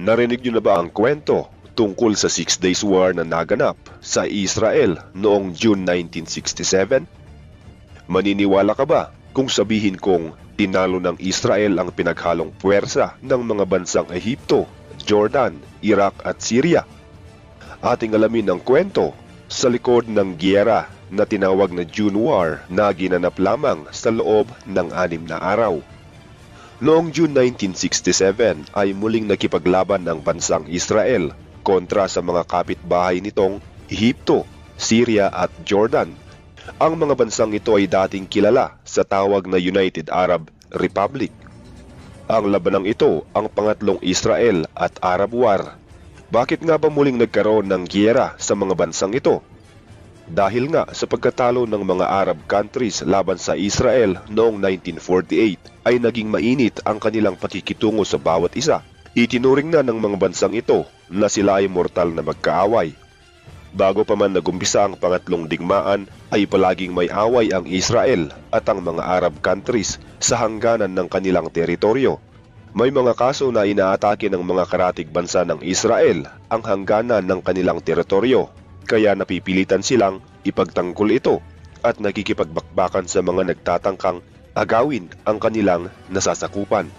Narinig niyo na ba ang kwento tungkol sa Six Days War na naganap sa Israel noong June 1967? Maniniwala ka ba kung sabihin kong tinalo ng Israel ang pinaghalong puwersa ng mga bansang Ehipto, Jordan, Iraq at Syria? Ating alamin ang kwento sa likod ng giyera na tinawag na June War na ginanap lamang sa loob ng 6 na araw. Noong June 1967 ay muling nakipaglaban ng bansang Israel kontra sa mga kapitbahay nitong Ehipto, Syria at Jordan. Ang mga bansang ito ay dating kilala sa tawag na United Arab Republic. Ang labanang ito ang pangatlong Israel at Arab War. Bakit nga ba muling nagkaroon ng giyera sa mga bansang ito? Dahil nga sa pagkatalo ng mga Arab countries laban sa Israel noong 1948 ay naging mainit ang kanilang pakikitungo sa bawat isa. Itinuring na ng mga bansang ito na sila ay mortal na magkaaway. Bago pa man nagumpisa ang pangatlong digmaan ay palaging may away ang Israel at ang mga Arab countries sa hangganan ng kanilang teritoryo. May mga kaso na inaatake ng mga karatig bansa ng Israel ang hangganan ng kanilang teritoryo. Kaya napipilitan silang ipagtanggol ito at nakikipagbakbakan sa mga nagtatangkang agawin ang kanilang nasasakupan.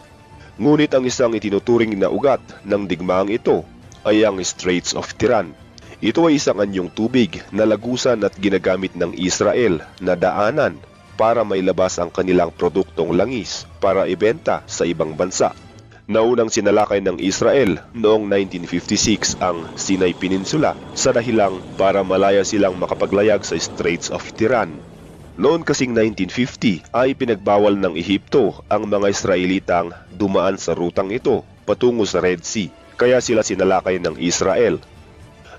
Ngunit ang isang itinuturing na ugat ng digmaang ito ay ang Straits of Tiran. Ito ay isang anyong tubig na lagusan at ginagamit ng Israel na daanan para mailabas ang kanilang produktong langis para ibenta sa ibang bansa. Naunang sinalakay ng Israel noong 1956 ang Sinai Peninsula sa dahilang para malaya silang makapaglayag sa Straits of Tiran. Noon kasing 1950 ay pinagbawal ng Ehipto ang mga Israelitang dumaan sa rutang ito patungo sa Red Sea, kaya sila sinalakay ng Israel.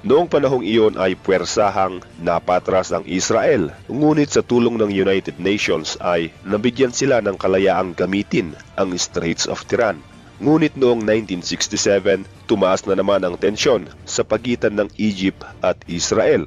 Noong panahong iyon ay puwersahang napatras ang Israel, ngunit sa tulong ng United Nations ay nabigyan sila ng kalayaang gamitin ang Straits of Tiran. Ngunit noong 1967, tumaas na naman ang tensyon sa pagitan ng Egypt at Israel.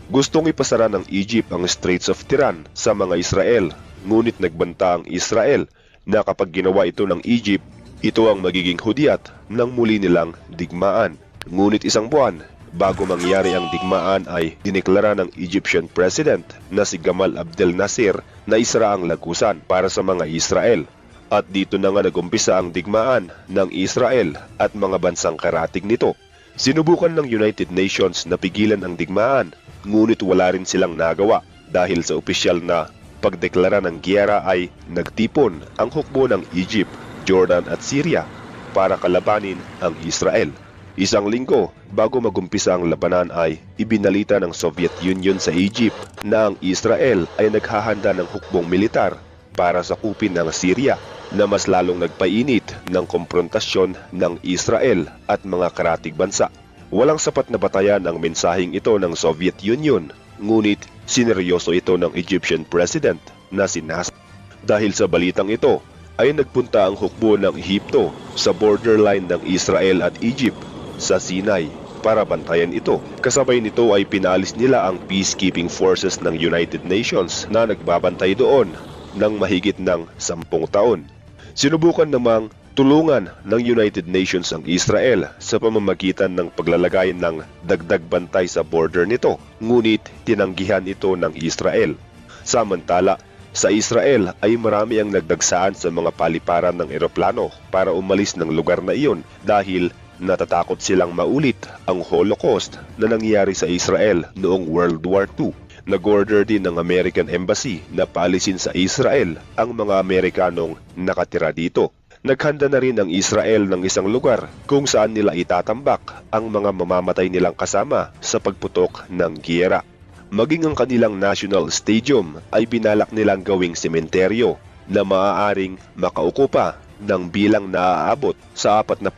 Gustong ipasara ng Egypt ang Straits of Tiran sa mga Israel, ngunit nagbanta ang Israel na kapag ginawa ito ng Egypt, ito ang magiging hudyat ng muli nilang digmaan. Ngunit isang buwan bago mangyari ang digmaan ay dineklara ng Egyptian President na si Gamal Abdel Nasser na isara ang lagusan para sa mga Israel. At dito na nga nagumpisa ang digmaan ng Israel at mga bansang karatig nito. Sinubukan ng United Nations na pigilan ang digmaan, ngunit wala rin silang nagawa dahil sa opisyal na pagdeklara ng giyera ay nagtipon ang hukbo ng Egypt, Jordan at Syria para kalabanin ang Israel. Isang linggo bago magumpisa ang labanan ay ibinalita ng Soviet Union sa Egypt na ang Israel ay naghahanda ng hukbong militar para sakupin ang Syria, na mas lalong nagpainit ng komprontasyon ng Israel at mga karatig bansa. Walang sapat na batayan ang mensaheng ito ng Soviet Union, ngunit sineryoso ito ng Egyptian President na si Nasser. Dahil sa balitang ito ay nagpunta ang hukbo ng Ehipto sa borderline ng Israel at Egypt sa Sinai para bantayan ito. Kasabay nito ay pinalis nila ang peacekeeping forces ng United Nations na nagbabantay doon ng mahigit ng 10 taon. Sinubukan namang tulungan ng United Nations ang Israel sa pamamagitan ng paglalagay ng dagdag bantay sa border nito, ngunit tinanggihan ito ng Israel. Samantala, sa Israel ay marami ang nagdagsaan sa mga paliparan ng eroplano para umalis ng lugar na iyon dahil natatakot silang maulit ang Holocaust na nangyari sa Israel noong World War II. Nag-order din ng American Embassy na paalisin sa Israel ang mga Amerikanong nakatira dito. Naghanda na rin ang Israel ng isang lugar kung saan nila itatambak ang mga mamamatay nilang kasama sa pagputok ng giyera. Maging ang kanilang national stadium ay binalak nilang gawing sementeryo na maaaring makaukupa ng bilang na aabot sa 40,000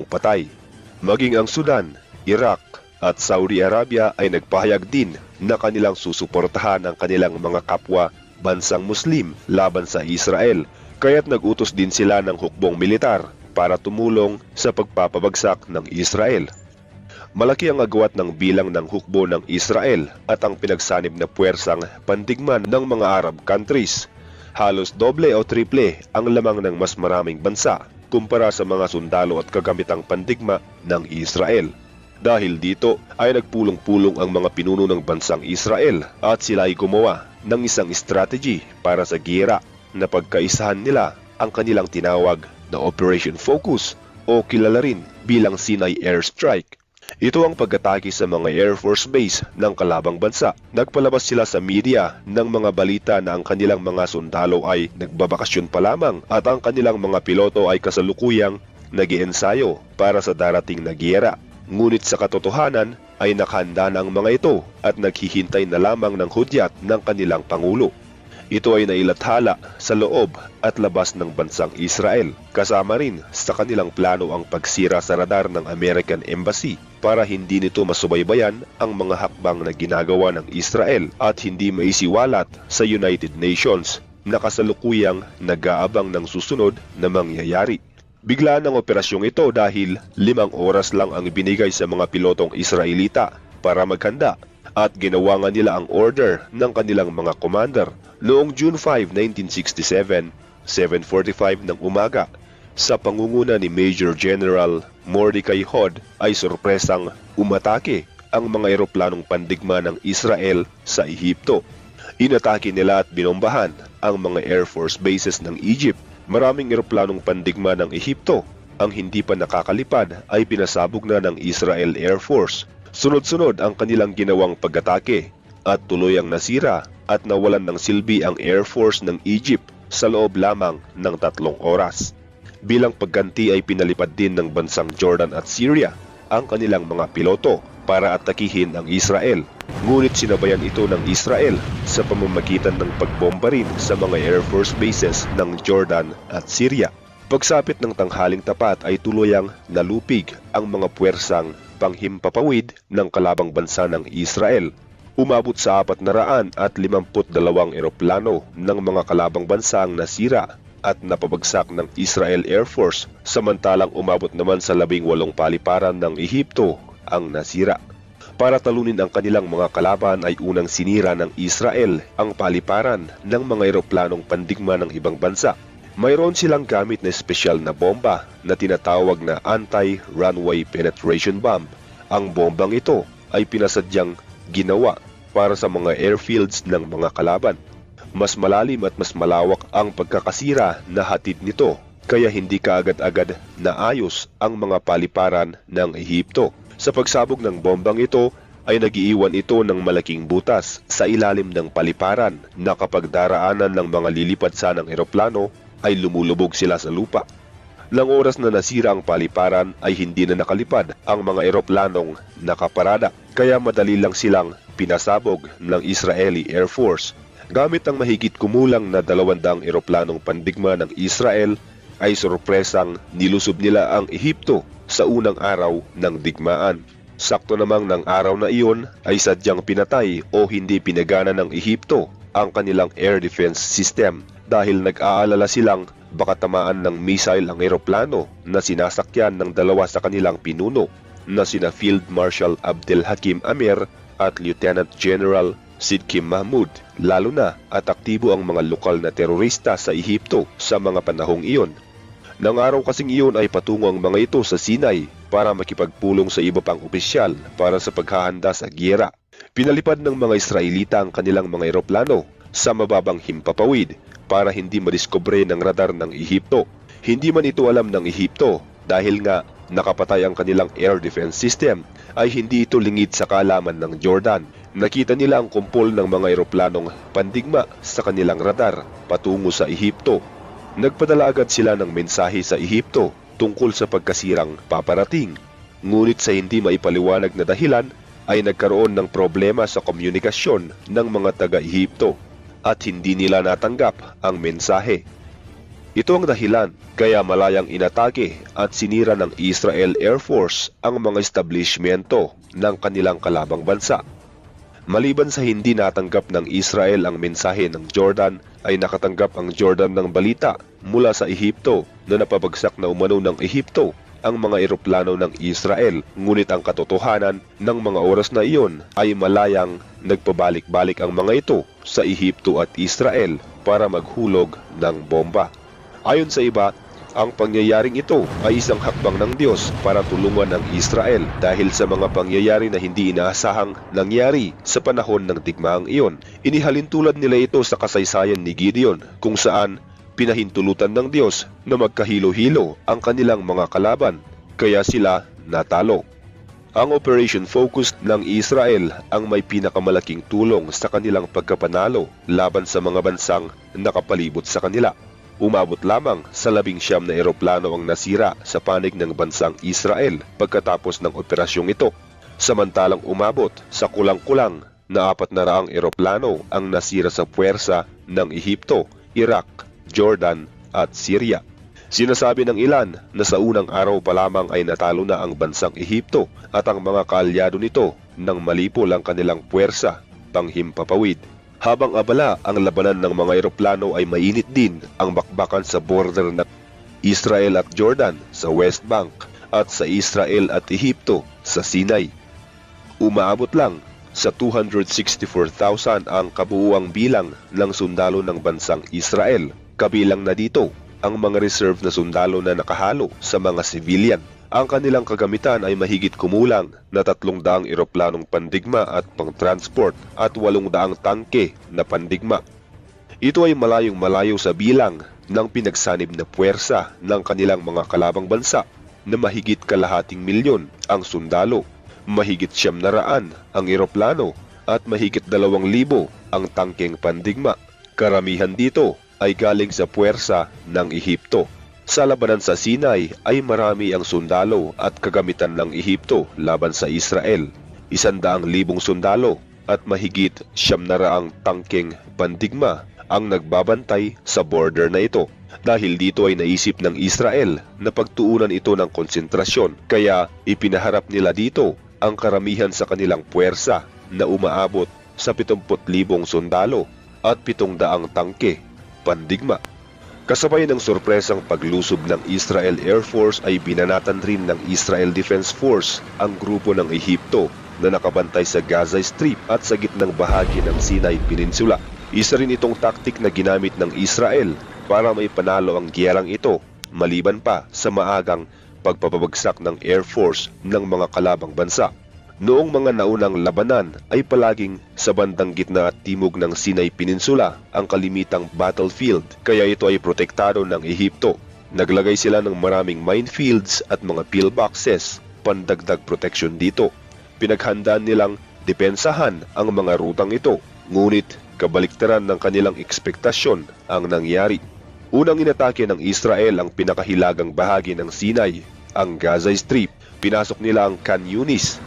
patay. Maging ang Sudan, Iraq at Saudi Arabia ay nagpahayag din na kanilang susuportahan ang kanilang mga kapwa bansang Muslim laban sa Israel, kaya't nag-utos din sila ng hukbong militar para tumulong sa pagpapabagsak ng Israel. Malaki ang agwat ng bilang ng hukbo ng Israel at ang pinagsanib na puwersang pandigman ng mga Arab countries. Halos doble o triple ang lamang ng mas maraming bansa kumpara sa mga sundalo at kagamitang pandigma ng Israel. Dahil dito ay nagpulong-pulong ang mga pinuno ng bansang Israel at sila ay gumawa ng isang strategy para sa giyera na pagkaisahan nila ang kanilang tinawag na Operation Focus o kilala rin bilang Sinai Airstrike. Ito ang pag-atake sa mga Air Force Base ng kalabang bansa. Nagpalabas sila sa media ng mga balita na ang kanilang mga sundalo ay nagbabakasyon pa lamang at ang kanilang mga piloto ay kasalukuyang nag-iensayo para sa darating na giyera. Ngunit sa katotohanan ay nakahanda na ang mga ito at naghihintay na lamang ng hudyat ng kanilang pangulo. Ito ay nailathala sa loob at labas ng bansang Israel, kasama rin sa kanilang plano ang pagsira sa radar ng American Embassy para hindi nito masubaybayan ang mga hakbang na ginagawa ng Israel at hindi maisiwalat sa United Nations na kasalukuyang nag-aabang ng susunod na mangyayari. Bigla ng operasyong ito dahil 5 oras lang ang binigay sa mga pilotong Israelita para maghanda at ginawa nga nila ang order ng kanilang mga commander noong June 5, 1967, 7:45 ng umaga. Sa pangunguna ni Major General Mordecai Hod ay sorpresang umatake ang mga eroplanong pandigma ng Israel sa Ehipto. Inatake nila at binombahan ang mga Air Force bases ng Egypt. Maraming eroplanong pandigma ng Ehipto ang hindi pa nakakalipad ay pinasabog na ng Israel Air Force. Sunod-sunod ang kanilang ginawang pag-atake at tuluyang nasira at nawalan ng silbi ang Air Force ng Egypt sa loob lamang ng 3 oras. Bilang pagganti ay pinalipad din ng bansang Jordan at Syria ang kanilang mga piloto para atakihin ang Israel. Ngunit sinabayan ito ng Israel sa pamamagitan ng pagbomba rin sa mga Air Force bases ng Jordan at Syria. Pagsapit ng tanghaling tapat ay tuluyang nalupig ang mga puwersang panghimpapawid ng kalabang bansa ng Israel. Umabot sa 452 eroplano ng mga kalabang bansa ang nasira at napabagsak ng Israel Air Force, samantalang umabot naman sa 18 paliparan ng Ehipto ang nasira. Para talunin ang kanilang mga kalaban ay unang sinira ng Israel ang paliparan ng mga eroplanong pandigma ng ibang bansa. Mayroon silang gamit na espesyal na bomba na tinatawag na Anti-Runway Penetration Bomb. Ang bombang ito ay pinasadyang ginawa para sa mga airfields ng mga kalaban. Mas malalim at mas malawak ang pagkakasira na hatid nito, kaya hindi kaagad-agad naayos ang mga paliparan ng Ehipto. Sa pagsabog ng bombang ito ay nagiiwan ito ng malaking butas sa ilalim ng paliparan na kapag daraanan ng mga lilipad sanang eroplano ay lumulubog sila sa lupa. Nang oras na nasira ang paliparan ay hindi na nakalipad ang mga eroplanong nakaparada, kaya madali lang silang pinasabog ng Israeli Air Force. Gamit ang mahigit kumulang na 200 eroplanong pandigma ng Israel ay sorpresang nilusob nila ang Ehipto sa unang araw ng digmaan. Sakto namang ng araw na iyon ay sadyang pinatay o hindi pinagana ng Ehipto ang kanilang air defense system dahil nag-aalala silang baka tamaan ng missile ang eroplano na sinasakyan ng 2 sa kanilang pinuno na sina Field Marshal Abdel Hakim Amir at Lieutenant General Sidkim Mahmud, lalo na at aktibo ang mga lokal na terorista sa Ehipto sa mga panahong iyon. Nang araw kasing iyon ay patungo ang mga ito sa Sinai para makipagpulong sa iba pang opisyal para sa paghahanda sa giyera. Pinalipad ng mga Israelita ang kanilang mga eroplano sa mababang himpapawid para hindi madiskubre ng radar ng Ehipto. Hindi man ito alam ng Ehipto dahil nga nakapatay ang kanilang air defense system ay hindi ito lingid sa kaalaman ng Jordan. Nakita nila ang kumpol ng mga eroplanong pandigma sa kanilang radar patungo sa Ehipto. Nagpadala agad sila ng mensahe sa Ehipto tungkol sa pagkasirang paparating. Ngunit sa hindi maipaliwanag na dahilan ay nagkaroon ng problema sa komunikasyon ng mga taga-Ehipto at hindi nila natanggap ang mensahe. Ito ang dahilan kaya malayang inatake at sinira ng Israel Air Force ang mga establishmento ng kanilang kalabang bansa. Maliban sa hindi natanggap ng Israel ang mensahe ng Jordan, ay nakatanggap ang Jordan ng balita mula sa Ehipto na napabagsak na umano ng Ehipto ang mga eroplano ng Israel. Ngunit ang katotohanan ng mga oras na iyon ay malayang nagpabalik-balik ang mga ito sa Ehipto at Israel para maghulog ng bomba. Ayon sa iba, Ang pangyayaring ito ay isang hakbang ng Diyos para tulungan ang Israel dahil sa mga pangyayari na hindi inaasahang nangyari sa panahon ng digmaang iyon. Inihalin tulad nila ito sa kasaysayan ni Gideon kung saan pinahintulutan ng Diyos na magkahilo-hilo ang kanilang mga kalaban, kaya sila natalo. Ang Operation Focus ng Israel ang may pinakamalaking tulong sa kanilang pagkapanalo laban sa mga bansang nakapalibot sa kanila. Umabot lamang sa 19 na eroplano ang nasira sa panig ng bansang Israel pagkatapos ng operasyong ito, samantalang umabot sa kulang-kulang na 400 eroplano ang nasira sa puwersa ng Ehipto, Iraq, Jordan at Syria. Sinasabi ng ilan na sa unang araw pa lamang ay natalo na ang bansang Ehipto at ang mga kaalyado nito nang malipol ang kanilang puwersa panghimpapawid. Habang abala ang labanan ng mga eroplano ay mainit din ang bakbakan sa border ng Israel at Jordan sa West Bank at sa Israel at Ehipto sa Sinai. Umaabot lang sa 264,000 ang kabuuang bilang ng sundalo ng bansang Israel. Kabilang na dito ang mga reserve na sundalo na nakahalo sa mga civilian. Ang kanilang kagamitan ay mahigit kumulang na 300 eroplanong pandigma at pang-transport at 800 tangke na pandigma. Ito ay malayong-malayo sa bilang ng pinagsanib na puwersa ng kanilang mga kalabang bansa na mahigit kalahating milyon ang sundalo, mahigit 900 ang eroplano at mahigit 2,000 ang tangkeng pandigma. Karamihan dito ay galing sa puwersa ng Ehipto. Sa labanan sa Sinai ay marami ang sundalo at kagamitan ng Ehipto laban sa Israel. 100,000 sundalo at mahigit 900 tangkeng pandigma ang nagbabantay sa border na ito. Dahil dito ay naisip ng Israel na pagtuunan ito ng konsentrasyon, kaya ipinaharap nila dito ang karamihan sa kanilang puwersa na umaabot sa 70,000 sundalo at 700 tangke pandigma. Kasabay ng sorpresang paglusob ng Israel Air Force ay binanatan rin ng Israel Defense Force ang grupo ng Ehipto na nakabantay sa Gaza Strip at sa gitnang bahagi ng Sinai Peninsula. Isa rin itong taktik na ginamit ng Israel para may panalo ang giyerang ito, maliban pa sa maagang pagpapabagsak ng Air Force ng mga kalabang bansa. Noong mga naunang labanan ay palaging sa bandang gitna at timog ng Sinai Peninsula ang kalimitang battlefield, kaya ito ay protektado ng Ehipto. Naglagay sila ng maraming minefields at mga pillboxes, pandagdag protection dito. Pinaghandaan nilang depensahan ang mga rutang ito, ngunit kabaliktaran ng kanilang ekspektasyon ang nangyari. Unang inatake ng Israel ang pinakahilagang bahagi ng Sinai, ang Gaza Strip. Pinasok nila ang Khan Yunis.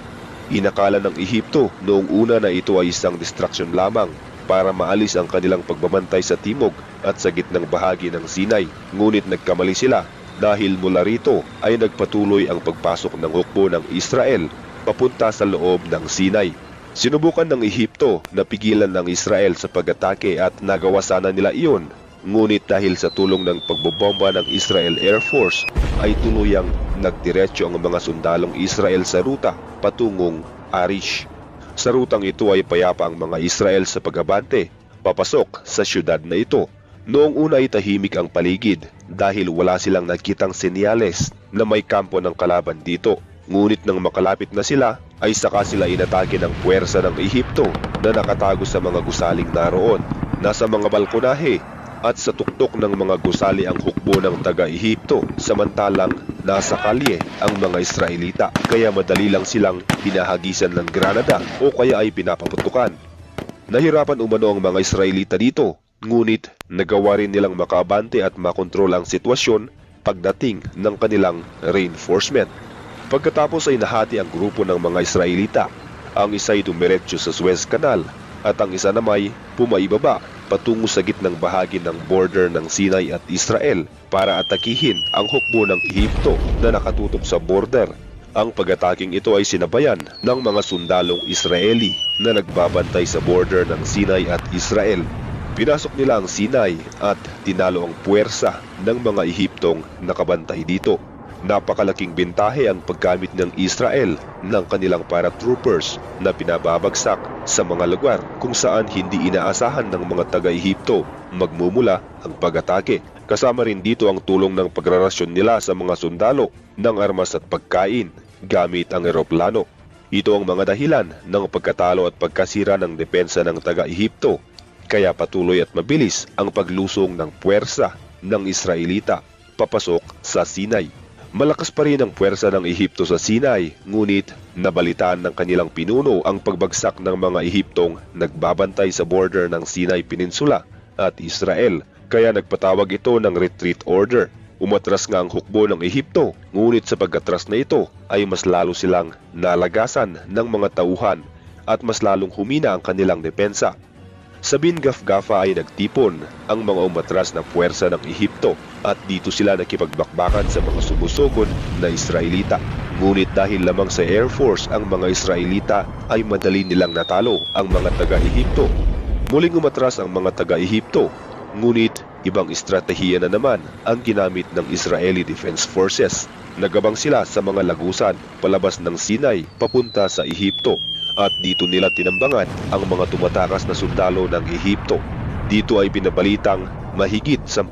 Inakala ng Ehipto noong una na ito ay isang distraction lamang para maalis ang kanilang pagbabantay sa timog at sa gitnang bahagi ng Sinai. Ngunit nagkamali sila dahil mula rito ay nagpatuloy ang pagpasok ng hukbo ng Israel papunta sa loob ng Sinai. Sinubukan ng Ehipto na pigilan ng Israel sa pag-atake at nagawa sana nila iyon. Ngunit dahil sa tulong ng pagbobomba ng Israel Air Force ay tuluyang nagdiretso ang mga sundalong Israel sa ruta patungong Arish. Sa rutang ito ay payapa ang mga Israel sa pag-abante, papasok sa syudad na ito. Noong una ay tahimik ang paligid dahil wala silang nakitang senyales na may kampo ng kalaban dito. Ngunit nang makalapit na sila ay saka sila inatake ng puwersa ng Ehipto na nakatago sa mga gusaling naroon. Nasa mga balkonahe at sa tuktok ng mga gusali ang hukbo ng taga-Ehipto, samantalang nasa kalye ang mga Israelita, kaya madali lang silang pinahagisan ng granada o kaya ay pinapaputukan. Nahirapan umano ang mga Israelita dito, ngunit nagawa rin nilang makaabante at makontrol ang sitwasyon pagdating ng kanilang reinforcement. Pagkatapos ay nahati ang grupo ng mga Israelita. Ang isa ay dumiretso sa Suez Canal at ang isa namay pumaibaba patungo sa gitnang bahagi ng border ng Sinai at Israel para atakihin ang hukbo ng Ehipto na nakatutok sa border. Ang pag-ataking ito ay sinabayan ng mga sundalong Israeli na nagbabantay sa border ng Sinai at Israel. Pinasok nila ang Sinai at tinalo ang puwersa ng mga Ehiptong nakabantay dito. Napakalaking bintahe ang paggamit ng Israel ng kanilang paratroopers na pinababagsak sa mga lugar kung saan hindi inaasahan ng mga taga-Ehipto magmumula ang pag-atake. Kasama rin dito ang tulong ng pagrarasyon nila sa mga sundalo ng armas at pagkain gamit ang eroplano. Ito ang mga dahilan ng pagkatalo at pagkasira ng depensa ng taga-Ehipto, kaya patuloy at mabilis ang paglusong ng puwersa ng Israelita papasok sa Sinai. Malakas pa rin ang puwersa ng Ehipto sa Sinai, ngunit nabalitaan ng kanilang pinuno ang pagbagsak ng mga Ehiptong nagbabantay sa border ng Sinai Peninsula at Israel, kaya nagpatawag ito ng retreat order. Umatras nga ang hukbo ng Ehipto, ngunit sa pag-atras na ito ay mas lalo silang nalagasan ng mga tauhan at mas lalong humina ang kanilang depensa. Sa Bin-Gafgafa ay nagtipon ang mga umatras na puwersa ng Ehipto at dito sila nakipagbakbakan sa mga sumusugod na Israelita. Ngunit dahil lamang sa Air Force ang mga Israelita ay madali nilang natalo ang mga taga-Ehipto. Muling umatras ang mga taga-Ehipto, ngunit ibang estratehiya na naman ang ginamit ng Israeli Defense Forces. Nagabang sila sa mga lagusan palabas ng Sinai papunta sa Ehipto. At dito nila tinambangan ang mga tumatakas na sundalo ng Ehipto. Dito ay binabalitang mahigit 10,000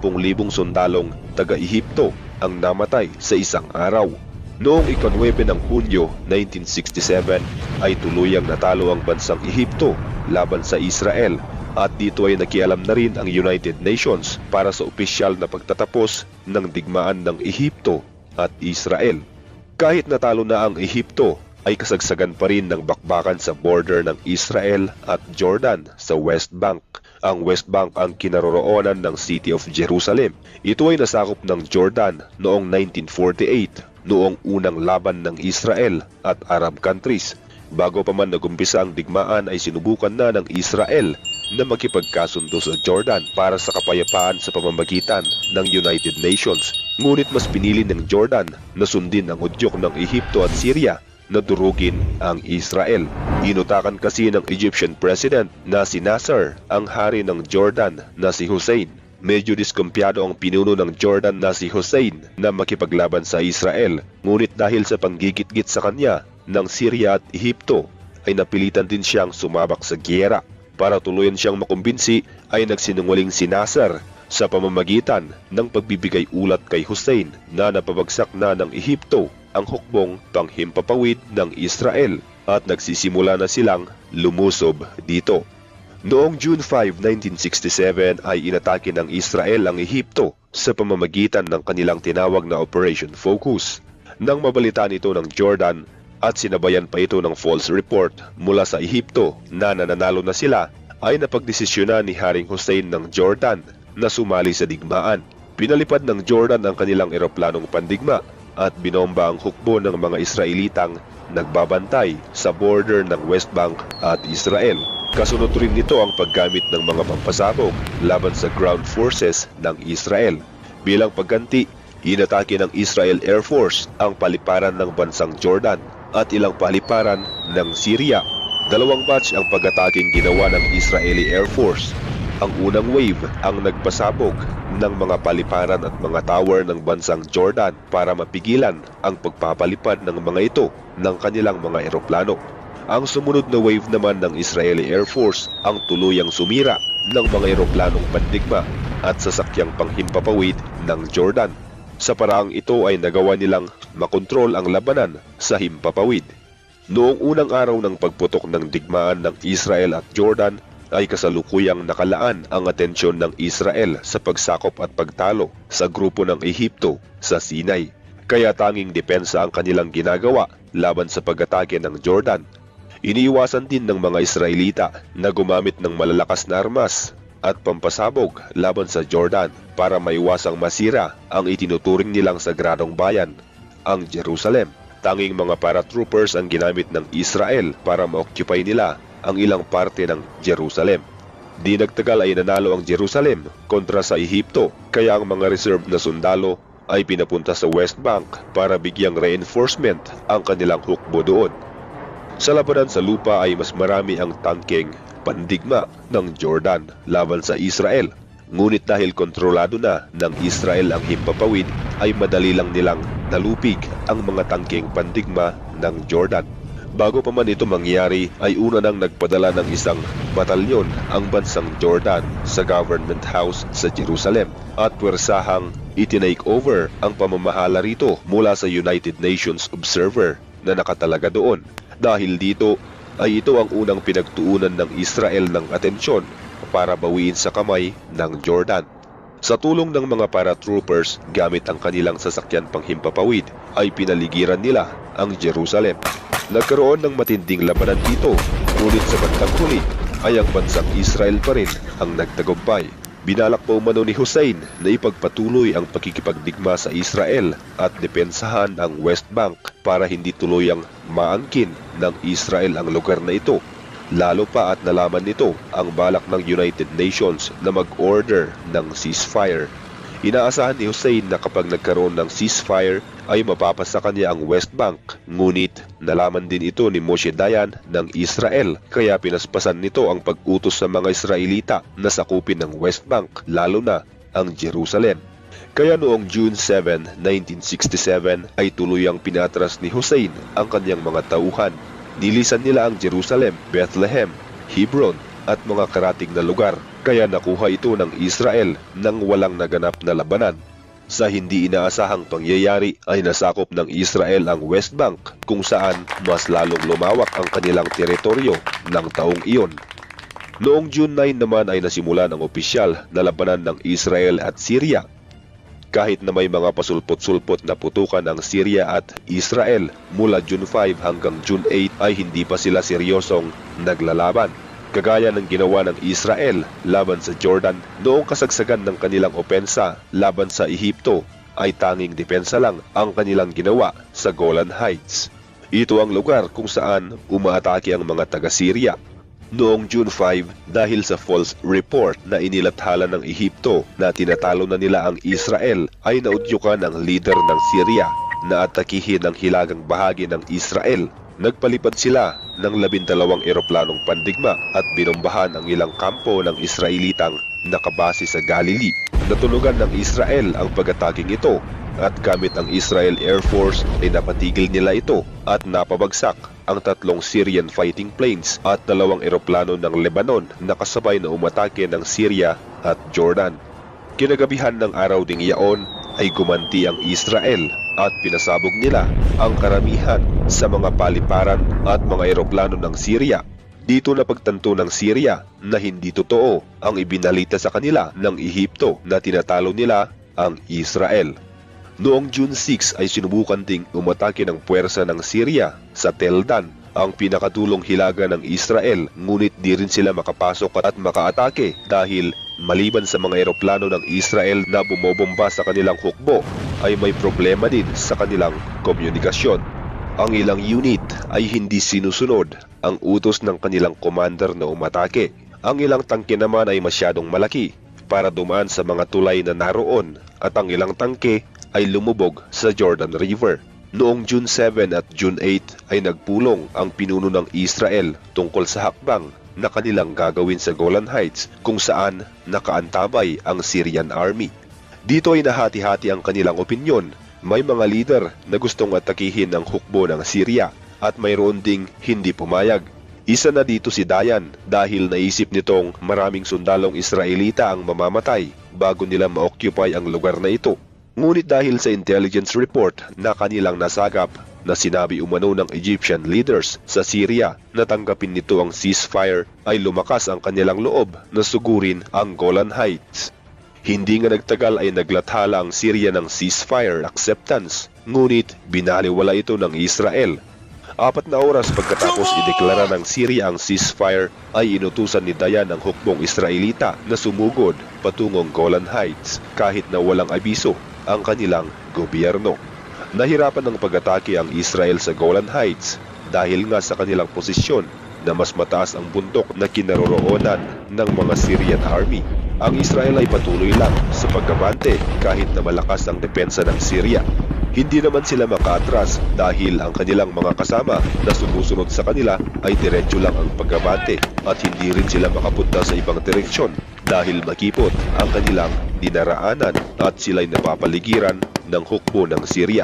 sundalong taga-Ehipto ang namatay sa isang araw. Noong ika-9 ng Hunyo 1967 ay tuluyang natalo ang bansang Ehipto laban sa Israel, at dito ay nakialam na rin ang United Nations para sa opisyal na pagtatapos ng digmaan ng Ehipto at Israel. Kahit natalo na ang Ehipto, ay kasagsagan pa rin ng bakbakan sa border ng Israel at Jordan sa West Bank. Ang West Bank ang kinaroroonan ng City of Jerusalem. Ito ay nasakop ng Jordan noong 1948, noong unang laban ng Israel at Arab countries. Bago pa man nagumpisa ang digmaan ay sinubukan na ng Israel na makipagkasundo sa Jordan para sa kapayapaan sa pamamagitan ng United Nations. Ngunit mas pinili ng Jordan na sundin ang udyok ng Ehipto at Syria na durugin ang Israel. Inutakan kasi ng Egyptian President na si Nasser ang hari ng Jordan na si Hussein. Medyo diskumpiyado ang pinuno ng Jordan na si Hussein na makipaglaban sa Israel, ngunit dahil sa panggigit-git sa kanya ng Syria at Ehipto ay napilitan din siyang sumabak sa giyera. Para tuluyan siyang makumbinsi ay nagsinungaling si Nasser sa pamamagitan ng pagbibigay ulat kay Hussein na napabagsak na ng Ehipto ang hukbong panghimpapawid ng Israel at nagsisimula na silang lumusob dito. Noong June 5, 1967 ay inatake ng Israel ang Ehipto sa pamamagitan ng kanilang tinawag na Operation Focus. Nang mabalitaan ito ng Jordan at sinabayan pa ito ng false report mula sa Ehipto na nananalo na sila, ay napagdesisyonan ni Haring Hussein ng Jordan na sumali sa digmaan. Pinalipad ng Jordan ang kanilang eroplanong pandigma at binomba ang hukbo ng mga Israelitang nagbabantay sa border ng West Bank at Israel. Kasunod rin nito ang paggamit ng mga pampasabog laban sa ground forces ng Israel. Bilang pagganti, inatake ng Israel Air Force ang paliparan ng bansang Jordan at ilang paliparan ng Syria. Dalawang batch ang pag-ataking ginawa ng Israeli Air Force. Ang unang wave ang nagpasabog ng mga paliparan at mga tower ng bansang Jordan para mapigilan ang pagpapalipad ng mga ito ng kanilang mga eroplano. Ang sumunod na wave naman ng Israeli Air Force ang tuluyang sumira ng mga eroplanong pandigma at sasakyang panghimpapawid ng Jordan. Sa paraang ito ay nagawa nilang makontrol ang labanan sa himpapawid. Noong unang araw ng pagputok ng digmaan ng Israel at Jordan, ay kasalukuyang nakalaan ang atensyon ng Israel sa pagsakop at pagtalo sa grupo ng Ehipto sa Sinai. Kaya tanging depensa ang kanilang ginagawa laban sa pag-atake ng Jordan. Iniiwasan din ng mga Israelita na gumamit ng malalakas na armas at pampasabog laban sa Jordan para maiwasang masira ang itinuturing nilang sagradong bayan, ang Jerusalem. Tanging mga paratroopers ang ginamit ng Israel para ma-occupy nila ang ilang parte ng Jerusalem. Di nagtagal ay nanalo ang Jerusalem kontra sa Ehipto, kaya ang mga reserve na sundalo ay pinapunta sa West Bank para bigyang reinforcement ang kanilang hukbo doon. Sa labanan sa lupa ay mas marami ang tangkeng pandigma ng Jordan laban sa Israel. Ngunit dahil kontrolado na ng Israel ang himpapawid, ay madali lang nilang nalupig ang mga tangkeng pandigma ng Jordan. Bago pa man ito mangyari ay una nang nagpadala ng isang batalyon ang bansang Jordan sa Government House sa Jerusalem at puwersahang itinake over ang pamamahala rito mula sa United Nations Observer na nakatalaga doon. Dahil dito ay ito ang unang pinagtuunan ng Israel ng atensyon para bawiin sa kamay ng Jordan. Sa tulong ng mga paratroopers gamit ang kanilang sasakyan panghimpapawid ay pinaligiran nila ang Jerusalem. Nagkaroon ng matinding labanan dito, ngunit sa bandang huli ay ang bansang Israel pa rin ang nagtagumpay. Binalak pa umano ni Hussein na ipagpatuloy ang pakikipagdigma sa Israel at depensahan ang West Bank para hindi tuluyang maangkin ng Israel ang lugar na ito. Lalo pa at nalaman nito ang balak ng United Nations na mag-order ng ceasefire. Inaasahan ni Hussein na kapag nagkaroon ng ceasefire ay mapapasa kanya ang West Bank, ngunit nalaman din ito ni Moshe Dayan ng Israel kaya pinaspasan nito ang pag-utos sa mga Israelita na sakupin ng West Bank, lalo na ang Jerusalem. Kaya noong June 7, 1967 ay tuluyang pinatras ni Hussein ang kanyang mga tauhan. Nilisan nila ang Jerusalem, Bethlehem, Hebron at mga karatig na lugar, kaya nakuha ito ng Israel nang walang naganap na labanan. Sa hindi inaasahang pangyayari ay nasakop ng Israel ang West Bank kung saan mas lalong lumawak ang kanilang teritoryo ng taong iyon. Noong June 9 naman ay nasimulan ang opisyal na labanan ng Israel at Syria. Kahit na may mga pasulpot-sulpot na putukan ang Syria at Israel mula June 5 hanggang June 8 ay hindi pa sila seryosong naglalaban. Kagaya ng ginawa ng Israel laban sa Jordan noong kasagsagan ng kanilang opensa laban sa Ehipto ay tanging depensa lang ang kanilang ginawa sa Golan Heights. Ito ang lugar kung saan umaatake ang mga taga-Syria. Noong June 5, dahil sa false report na inilathala ng Ehipto na tinatalo na nila ang Israel, ay naudyukan ang leader ng Syria na atakihin ang hilagang bahagi ng Israel. Nagpalipad sila ng 12 eroplanong pandigma at binombahan ang ilang kampo ng Israelitang nakabase sa Galilee. Natulugan ng Israel ang pag-ataking ito at gamit ang Israel Air Force ay napatigil nila ito at napabagsak ang 3 Syrian fighting planes at 2 eroplano ng Lebanon na kasabay na umatake ng Syria at Jordan. Kinagabihan ng araw ding iyaon ay gumanti ang Israel at pinasabog nila ang karamihan sa mga paliparan at mga eroplano ng Syria. Dito napagtanto ng Syria na hindi totoo ang ibinalita sa kanila ng Ehipto na tinatalo nila ang Israel. Noong June 6 ay sinubukan ding umatake ng puwersa ng Syria sa Tel Dan, ang pinakadulong hilaga ng Israel, ngunit di rin sila makapasok at makaatake dahil maliban sa mga eroplano ng Israel na bumobomba sa kanilang hukbo ay may problema din sa kanilang komunikasyon. Ang ilang unit ay hindi sinusunod ang utos ng kanilang commander na umatake. Ang ilang tangke naman ay masyadong malaki para dumaan sa mga tulay na naroon at ang ilang tangke ay lumubog sa Jordan River. Noong June 7 at June 8 ay nagpulong ang pinuno ng Israel tungkol sa hakbang na kanilang gagawin sa Golan Heights kung saan nakaantabay ang Syrian Army. Dito ay nahati-hati ang kanilang opinyon. May mga leader na gustong atakihin ang hukbo ng Syria at mayroon ding hindi pumayag. Isa na dito si Dayan dahil naisip nitong maraming sundalong Israelita ang mamamatay bago nila ma-occupy ang lugar na ito. Ngunit dahil sa intelligence report na kanilang nasagap na sinabi umano ng Egyptian leaders sa Syria na tanggapin nito ang ceasefire ay lumakas ang kanilang loob na sugurin ang Golan Heights. Hindi nga nagtagal ay naglathala ang Syria ng ceasefire acceptance, ngunit binaliwala ito ng Israel. 4 na oras pagkatapos ideklara ng Syria ang ceasefire ay inutusan ni Dayan ang hukbong Israelita na sumugod patungong Golan Heights kahit na walang abiso ang kanilang gobyerno. Nahirapan ng pag-atake ang Israel sa Golan Heights dahil nga sa kanilang posisyon na mas mataas ang bundok na kinaroroonan ng mga Syrian Army. Ang Israel ay patuloy lang sa pagkabante kahit na malakas ang depensa ng Syria. Hindi naman sila makaatras dahil ang kanilang mga kasama na sumusunod sa kanila ay diretso lang ang pagkabante at hindi rin sila makapunta sa ibang direksyon dahil makipot ang kanilang dinaraanan at sila'y napapaligiran ng hukbo ng Syria.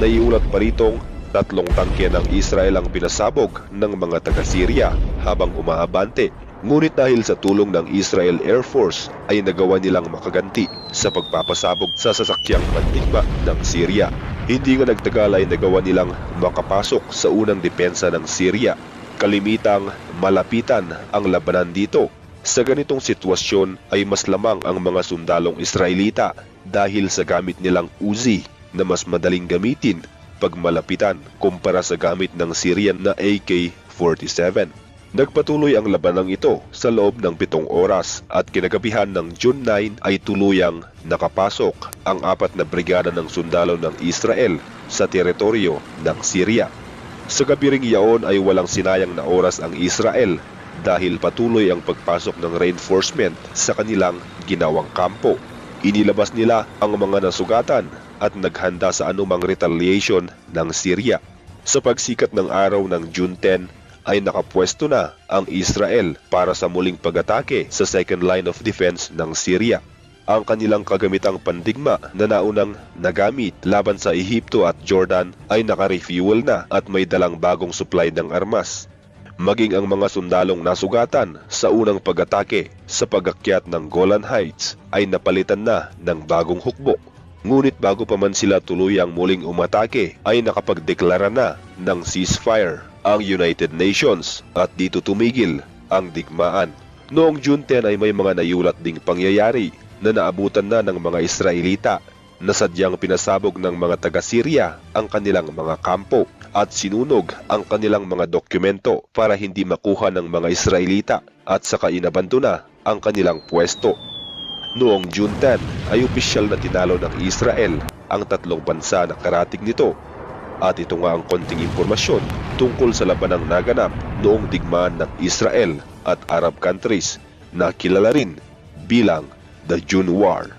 Naiulat pa ritong 3 tangke ng Israel ang pinasabog ng mga taga-Syria habang umaabante. Ngunit dahil sa tulong ng Israel Air Force ay nagawa nilang makaganti sa pagpapasabog sa sasakyang pandigma ng Syria. Hindi nga nagtagal ay nagawa nilang makapasok sa unang depensa ng Syria. Kalimitang malapitan ang labanan dito. Sa ganitong sitwasyon ay mas lamang ang mga sundalong Israelita dahil sa gamit nilang Uzi na mas madaling gamitin pag malapitan kumpara sa gamit ng Syrian na AK-47. Nagpatuloy ang labanang ito sa loob ng 7 oras at kinagabihan ng June 9 ay tuluyang nakapasok ang 4 na brigada ng sundalo ng Israel sa teritoryo ng Syria. Sa gabi ring iyon ay walang sinayang na oras ang Israel dahil patuloy ang pagpasok ng reinforcement sa kanilang ginawang kampo. Inilabas nila ang mga nasugatan at naghanda sa anumang retaliation ng Syria. Sa pagsikat ng araw ng June 10 ay nakapwesto na ang Israel para sa muling pag-atake sa second line of defense ng Syria. Ang kanilang kagamitang pandigma na naunang nagamit laban sa Ehipto at Jordan ay naka-refuel na at may dalang bagong supply ng armas. Maging ang mga sundalong nasugatan sa unang pag-atake sa pag-akyat ng Golan Heights ay napalitan na ng bagong hukbo. Ngunit bago pa man sila tuluyang muling umatake ay nakapagdeklara na ng ceasefire ang United Nations at dito tumigil ang digmaan. Noong June 10 ay may mga nayulat ding pangyayari na naabutan na ng mga Israelita na sadyang pinasabog ng mga taga-Syria ang kanilang mga kampo at sinunog ang kanilang mga dokumento para hindi makuha ng mga Israelita at saka inabandona ang kanilang pwesto. Noong June 10 ay opisyal na tinalo ng Israel ang 3 bansa na karatig nito. At ito nga ang konting impormasyon tungkol sa labanang naganap noong digmaan ng Israel at Arab countries na kilala rin bilang the June War.